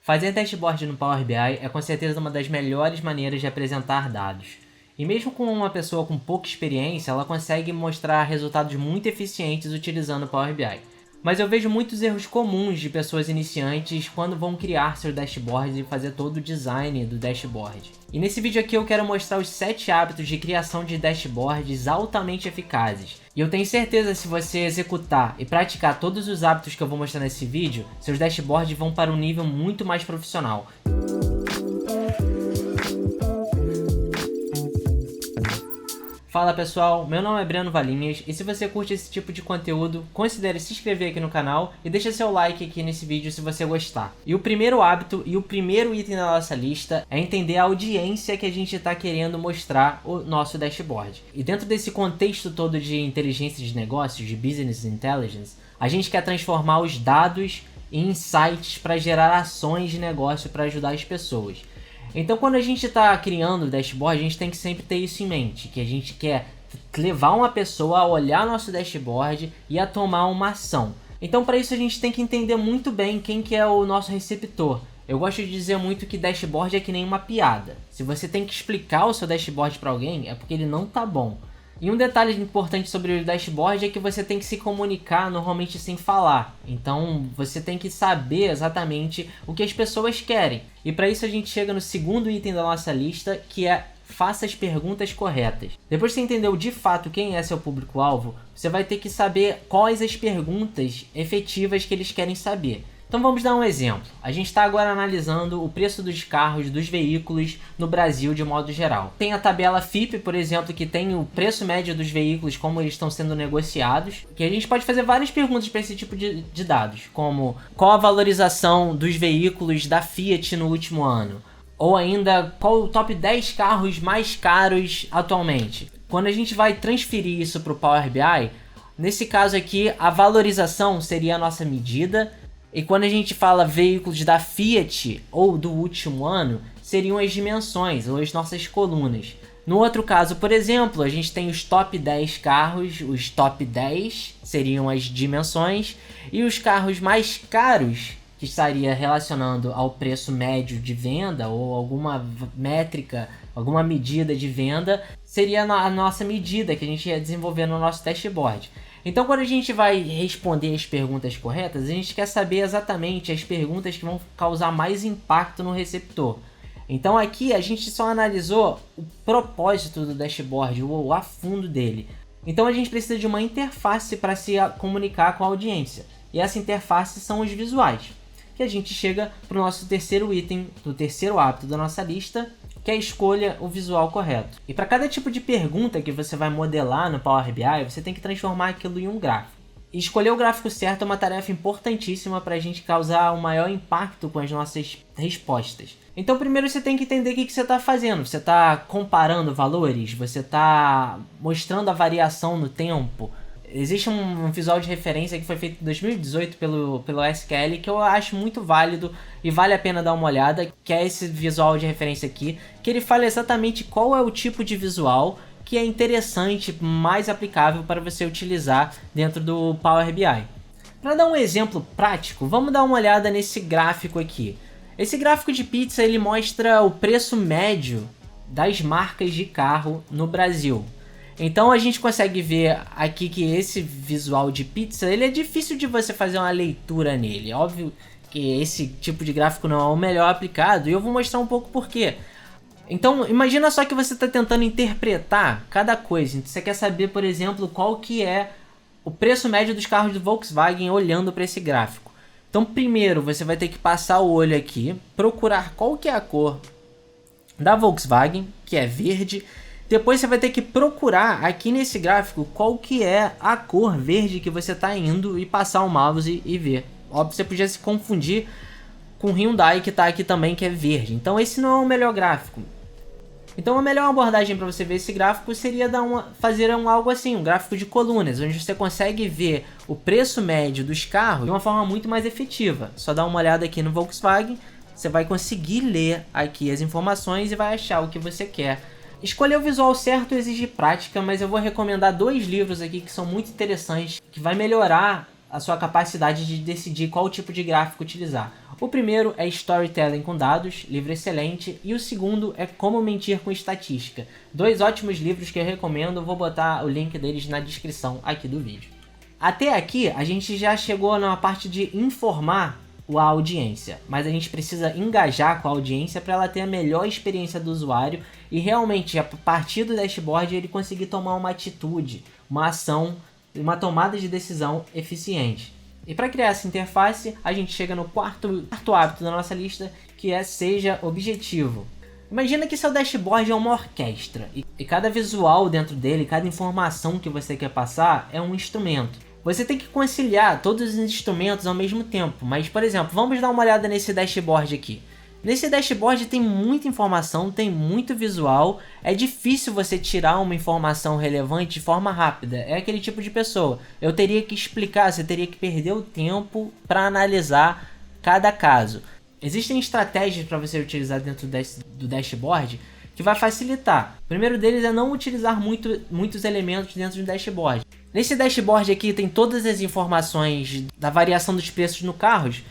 Fazer dashboard no Power BI é com certeza uma das melhores maneiras de apresentar dados. E mesmo com uma pessoa com pouca experiência, ela consegue mostrar resultados muito eficientes utilizando o Power BI. Mas eu vejo muitos erros comuns de pessoas iniciantes quando vão criar seus dashboards e fazer todo o design do dashboard. E nesse vídeo aqui eu quero mostrar os 7 hábitos de criação de dashboards altamente eficazes. E eu tenho certeza que se você executar e praticar todos os hábitos que eu vou mostrar nesse vídeo, seus dashboards vão para um nível muito mais profissional. Fala pessoal, meu nome é Breno Valinhas e se você curte esse tipo de conteúdo, considere se inscrever aqui no canal e deixa seu like aqui nesse vídeo se você gostar. E o primeiro hábito e o primeiro item da nossa lista é entender a audiência que a gente está querendo mostrar o nosso dashboard. E dentro desse contexto todo de inteligência de negócios, de business intelligence, a gente quer transformar os dados em insights para gerar ações de negócio para ajudar as pessoas. Então quando a gente está criando o dashboard, a gente tem que sempre ter isso em mente, que a gente quer levar uma pessoa a olhar nosso dashboard e a tomar uma ação. Então para isso a gente tem que entender muito bem quem que é o nosso receptor. Eu gosto de dizer muito que dashboard é que nem uma piada. Se você tem que explicar o seu dashboard para alguém, é porque ele não tá bom. E um detalhe importante sobre o dashboard é que você tem que se comunicar normalmente sem falar. Então você tem que saber exatamente o que as pessoas querem. E para isso a gente chega no segundo item da nossa lista, que é faça as perguntas corretas. Depois que você entendeu de fato quem é seu público-alvo, você vai ter que saber quais as perguntas efetivas que eles querem saber. Então vamos dar um exemplo. A gente está agora analisando o preço dos carros, dos veículos no Brasil de modo geral. Tem a tabela FIPE, por exemplo, que tem o preço médio dos veículos, como eles estão sendo negociados. Que a gente pode fazer várias perguntas para esse tipo de dados, como qual a valorização dos veículos da Fiat no último ano? Ou ainda, qual o top 10 carros mais caros atualmente? Quando a gente vai transferir isso para o Power BI, nesse caso aqui, a valorização seria a nossa medida. E quando a gente fala veículos da Fiat ou do último ano, seriam as dimensões ou as nossas colunas. No outro caso, por exemplo, a gente tem os top 10 carros, os top 10 seriam as dimensões, e os carros mais caros, que estaria relacionando ao preço médio de venda ou alguma métrica, alguma medida de venda, seria a nossa medida que a gente ia desenvolver no nosso dashboard. Então quando a gente vai responder as perguntas corretas, a gente quer saber exatamente as perguntas que vão causar mais impacto no receptor. Então aqui a gente só analisou o propósito do dashboard, o a fundo dele. Então a gente precisa de uma interface para se comunicar com a audiência. E essa interface são os visuais. Que a gente chega para o nosso terceiro item, do terceiro hábito da nossa lista, que é a escolha o visual correto. E para cada tipo de pergunta que você vai modelar no Power BI, você tem que transformar aquilo em um gráfico. E escolher o gráfico certo é uma tarefa importantíssima para a gente causar um maior impacto com as nossas respostas. Então primeiro você tem que entender o que você está fazendo. Você está comparando valores? Você está mostrando a variação no tempo? Existe um visual de referência que foi feito em 2018 pelo SQL que eu acho muito válido e vale a pena dar uma olhada, que é esse visual de referência aqui, que ele fala exatamente qual é o tipo de visual que é interessante, mais aplicável para você utilizar dentro do Power BI. Para dar um exemplo prático, vamos dar uma olhada nesse gráfico aqui. Esse gráfico de pizza ele mostra o preço médio das marcas de carro no Brasil. Então a gente consegue ver aqui que esse visual de pizza, ele é difícil de você fazer uma leitura nele. Óbvio que esse tipo de gráfico não é o melhor aplicado e eu vou mostrar um pouco por quê. Então imagina só que você está tentando interpretar cada coisa. Então, você quer saber, por exemplo, qual que é o preço médio dos carros do Volkswagen olhando para esse gráfico. Então primeiro você vai ter que passar o olho aqui, procurar qual que é a cor da Volkswagen, que é verde. Depois você vai ter que procurar aqui nesse gráfico qual que é a cor verde que você está indo e passar o mouse e ver. Óbvio, você podia se confundir com o Hyundai que está aqui também, que é verde. Então esse não é o melhor gráfico. Então a melhor abordagem para você ver esse gráfico seria fazer algo assim, um gráfico de colunas, onde você consegue ver o preço médio dos carros de uma forma muito mais efetiva. Só dá uma olhada aqui no Volkswagen, você vai conseguir ler aqui as informações e vai achar o que você quer. Escolher o visual certo exige prática, mas eu vou recomendar 2 livros aqui que são muito interessantes, que vai melhorar a sua capacidade de decidir qual tipo de gráfico utilizar. O primeiro é Storytelling com Dados, livro excelente, e o segundo é Como Mentir com Estatística. Dois ótimos livros que eu recomendo, vou botar o link deles na descrição aqui do vídeo. Até aqui a gente já chegou na parte de informar a audiência, mas a gente precisa engajar com a audiência para ela ter a melhor experiência do usuário e realmente a partir do dashboard ele conseguir tomar uma atitude, uma ação, uma tomada de decisão eficiente. E para criar essa interface, a gente chega no quarto hábito da nossa lista, que é seja objetivo. Imagina que seu dashboard é uma orquestra, e cada visual dentro dele, cada informação que você quer passar é um instrumento. Você tem que conciliar todos os instrumentos ao mesmo tempo, mas por exemplo, vamos dar uma olhada nesse dashboard aqui. Nesse dashboard tem muita informação, tem muito visual, é difícil você tirar uma informação relevante de forma rápida, é aquele tipo de pessoa. Eu teria que explicar, você teria que perder o tempo para analisar cada caso. Existem estratégias para você utilizar dentro do dashboard que vai facilitar. O primeiro deles é não utilizar muitos elementos dentro do dashboard. Nesse dashboard aqui tem todas as informações da variação dos preços no carros,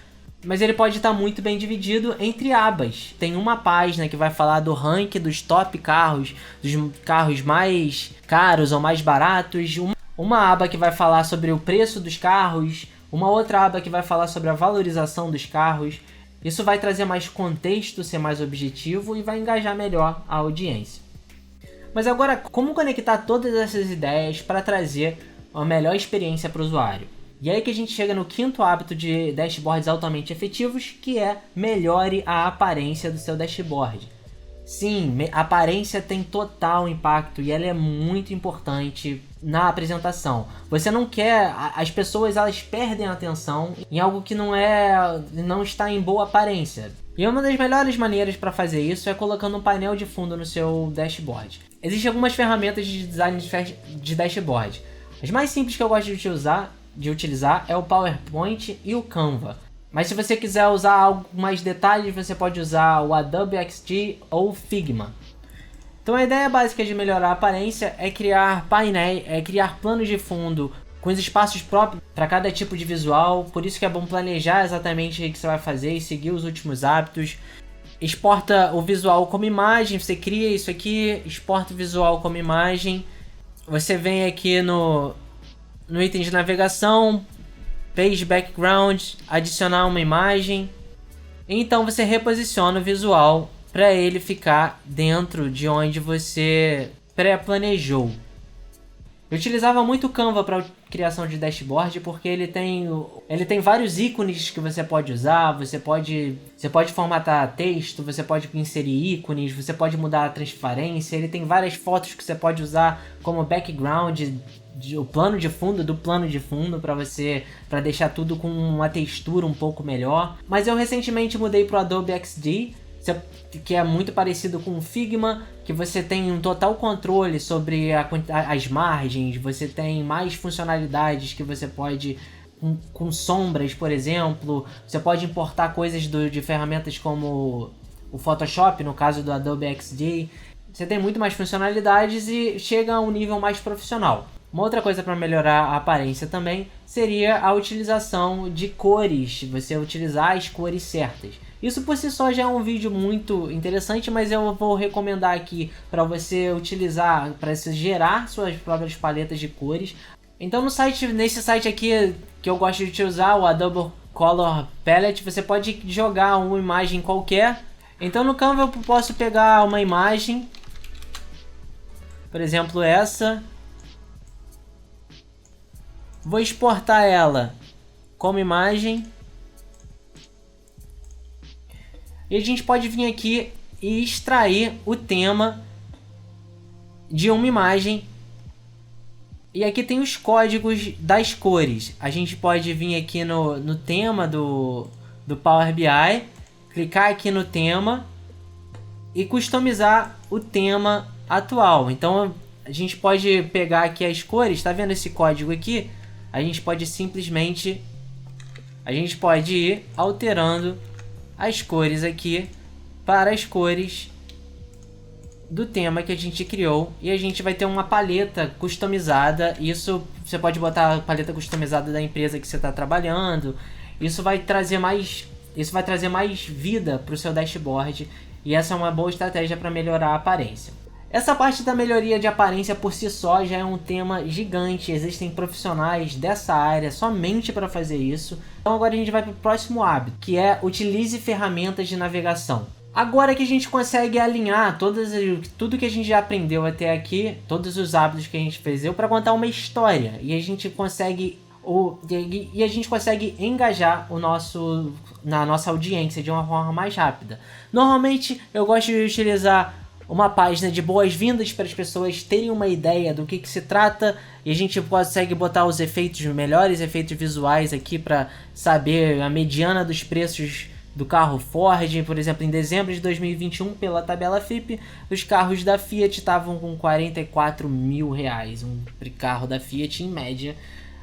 mas ele pode estar muito bem dividido entre abas. Tem uma página que vai falar do ranking dos top carros, dos carros mais caros ou mais baratos, uma aba que vai falar sobre o preço dos carros, uma outra aba que vai falar sobre a valorização dos carros. Isso vai trazer mais contexto, ser mais objetivo e vai engajar melhor a audiência. Mas agora, como conectar todas essas ideias para trazer uma melhor experiência para o usuário? E aí que a gente chega no quinto hábito de dashboards altamente efetivos, que é melhore a aparência do seu dashboard. Sim, a aparência tem total impacto e ela é muito importante na apresentação. Você não quer, as pessoas elas perdem a atenção em algo que não está em boa aparência. E uma das melhores maneiras para fazer isso é colocando um painel de fundo no seu dashboard. Existem algumas ferramentas de design de dashboard. As mais simples que eu gosto de utilizar é o PowerPoint e o Canva. Mas se você quiser usar algo mais detalhes, você pode usar o Adobe XD ou Figma. Então a ideia básica de melhorar a aparência é criar painéis, criar planos de fundo com os espaços próprios para cada tipo de visual. Por isso que é bom planejar exatamente o que você vai fazer e seguir os últimos hábitos. Exporta o visual como imagem, você cria isso aqui, exporta o visual como imagem. Você vem aqui no item de navegação, Page Background, adicionar uma imagem. Então você reposiciona o visual para ele ficar dentro de onde você pré-planejou. Eu utilizava muito o Canva para criação de dashboard porque ele tem vários ícones que você pode usar, você pode formatar texto, você pode inserir ícones, você pode mudar a transparência, ele tem várias fotos que você pode usar como background, o plano de fundo do plano de fundo para deixar tudo com uma textura um pouco melhor. Mas eu recentemente mudei para o Adobe XD, que é muito parecido com o Figma, que você tem um total controle sobre as margens, você tem mais funcionalidades que você pode, com sombras, por exemplo, você pode importar coisas de ferramentas como o Photoshop, no caso do Adobe XD. Você tem muito mais funcionalidades e chega a um nível mais profissional. Uma outra coisa para melhorar a aparência também seria a utilização de cores, você utilizar as cores certas. Isso por si só já é um vídeo muito interessante, mas eu vou recomendar aqui para você utilizar, para você gerar suas próprias paletas de cores. Então nesse site aqui que eu gosto de utilizar, o Adobe Color Palette, você pode jogar uma imagem qualquer. Então no Canva eu posso pegar uma imagem, por exemplo essa. Vou exportar ela como imagem. E a gente pode vir aqui e extrair o tema de uma imagem. E aqui tem os códigos das cores. A gente pode vir aqui no tema do Power BI, clicar aqui no tema e customizar o tema atual. Então a gente pode pegar aqui as cores, tá vendo esse código aqui? A gente pode simplesmente ir alterando as cores aqui para as cores do tema que a gente criou, e a gente vai ter uma paleta customizada. Isso você pode botar a paleta customizada da empresa que você está trabalhando. Isso vai trazer mais Isso vai trazer mais vida para o seu dashboard e essa é uma boa estratégia para melhorar a aparência. Essa parte da melhoria de aparência por si só já é um tema gigante, existem profissionais dessa área somente para fazer isso. Então agora a gente vai para o próximo hábito, que é utilize ferramentas de navegação. Agora que a gente consegue alinhar tudo que a gente já aprendeu até aqui, todos os hábitos que a gente fez, para contar uma história e a gente consegue engajar na nossa audiência de uma forma mais rápida. Normalmente eu gosto de utilizar uma página de boas-vindas para as pessoas terem uma ideia do que se trata e a gente consegue botar os melhores efeitos visuais aqui para saber a mediana dos preços do carro Ford. Por exemplo, em dezembro de 2021, pela tabela FIPE, os carros da Fiat estavam com 44 mil reais. Um carro da Fiat, em média,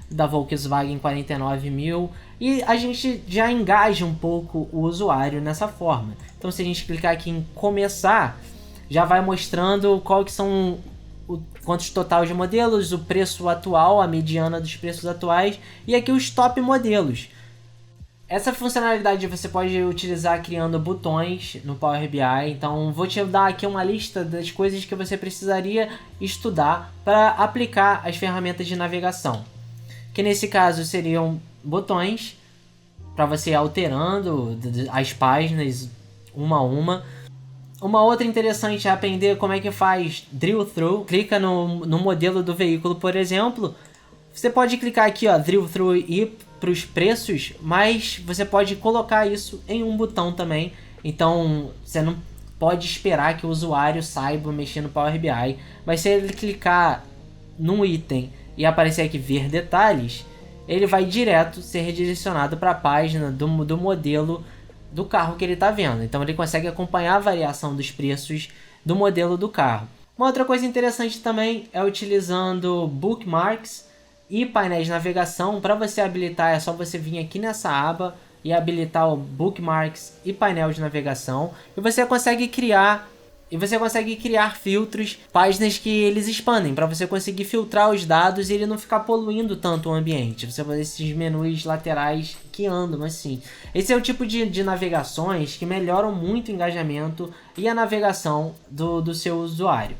da Volkswagen 49 mil. E a gente já engaja um pouco o usuário nessa forma. Então, se a gente clicar aqui em começar, já vai mostrando qual que são quantos totais de modelos, o preço atual, a mediana dos preços atuais e aqui os top modelos. Essa funcionalidade você pode utilizar criando botões no Power BI, então vou te dar aqui uma lista das coisas que você precisaria estudar para aplicar as ferramentas de navegação. Que nesse caso seriam botões, para você ir alterando as páginas uma a uma. Uma outra interessante é aprender como é que faz drill through. Clica no modelo do veículo, por exemplo. Você pode clicar aqui, ó, drill through e ir para os preços, mas você pode colocar isso em um botão também. Então você não pode esperar que o usuário saiba mexer no Power BI. Mas se ele clicar num item e aparecer aqui ver detalhes, ele vai direto ser redirecionado para a página do modelo do carro que ele está vendo. Então ele consegue acompanhar a variação dos preços do modelo do carro. Uma outra coisa interessante também é utilizando bookmarks e painéis de navegação. Para você habilitar é só você vir aqui nessa aba e habilitar o bookmarks e painel de navegação e você consegue criar filtros, páginas que eles expandem, para você conseguir filtrar os dados e ele não ficar poluindo tanto o ambiente. Você vai ter esses menus laterais que andam assim. Esse é o tipo de navegações que melhoram muito o engajamento e a navegação do seu usuário.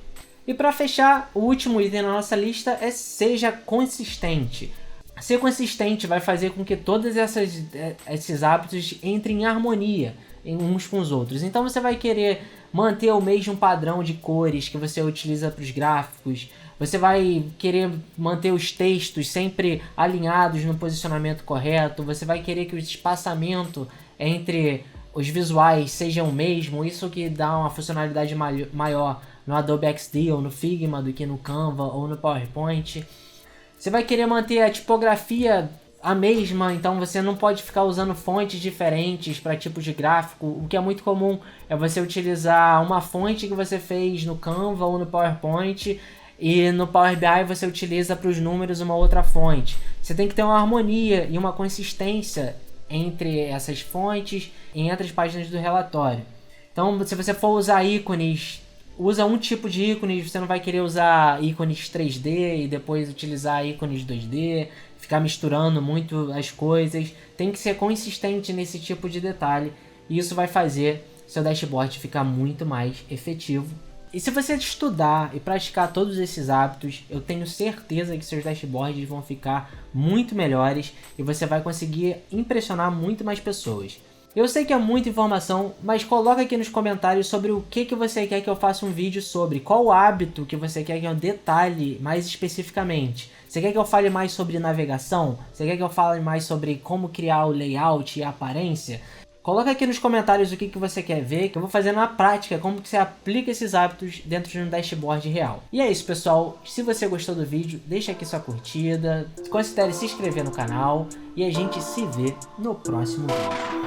E para fechar, o último item na nossa lista é seja consistente. Ser consistente vai fazer com que todos esses hábitos entrem em harmonia uns com os outros. Então você vai querer manter o mesmo padrão de cores que você utiliza para os gráficos. Você vai querer manter os textos sempre alinhados no posicionamento correto. Você vai querer que o espaçamento entre os visuais seja o mesmo. Isso que dá uma funcionalidade maior no Adobe XD ou no Figma do que no Canva ou no PowerPoint. Você vai querer manter a tipografia a mesma, então você não pode ficar usando fontes diferentes para tipos de gráfico. O que é muito comum é você utilizar uma fonte que você fez no Canva ou no PowerPoint e no Power BI você utiliza para os números uma outra fonte. Você tem que ter uma harmonia e uma consistência entre essas fontes e entre as páginas do relatório. Então, se você for usar ícones, usa um tipo de ícones, você não vai querer usar ícones 3D e depois utilizar ícones 2D, ficar misturando muito as coisas. Tem que ser consistente nesse tipo de detalhe e isso vai fazer seu dashboard ficar muito mais efetivo. E se você estudar e praticar todos esses hábitos, eu tenho certeza que seus dashboards vão ficar muito melhores e você vai conseguir impressionar muito mais pessoas. Eu sei que é muita informação, mas coloca aqui nos comentários sobre o que você quer que eu faça um vídeo sobre. Qual hábito que você quer que eu detalhe mais especificamente. Você quer que eu fale mais sobre navegação? Você quer que eu fale mais sobre como criar o layout e a aparência? Coloca aqui nos comentários o que você quer ver, que eu vou fazer na prática, como que você aplica esses hábitos dentro de um dashboard real. E é isso, pessoal. Se você gostou do vídeo, deixa aqui sua curtida, considere se inscrever no canal e a gente se vê no próximo vídeo.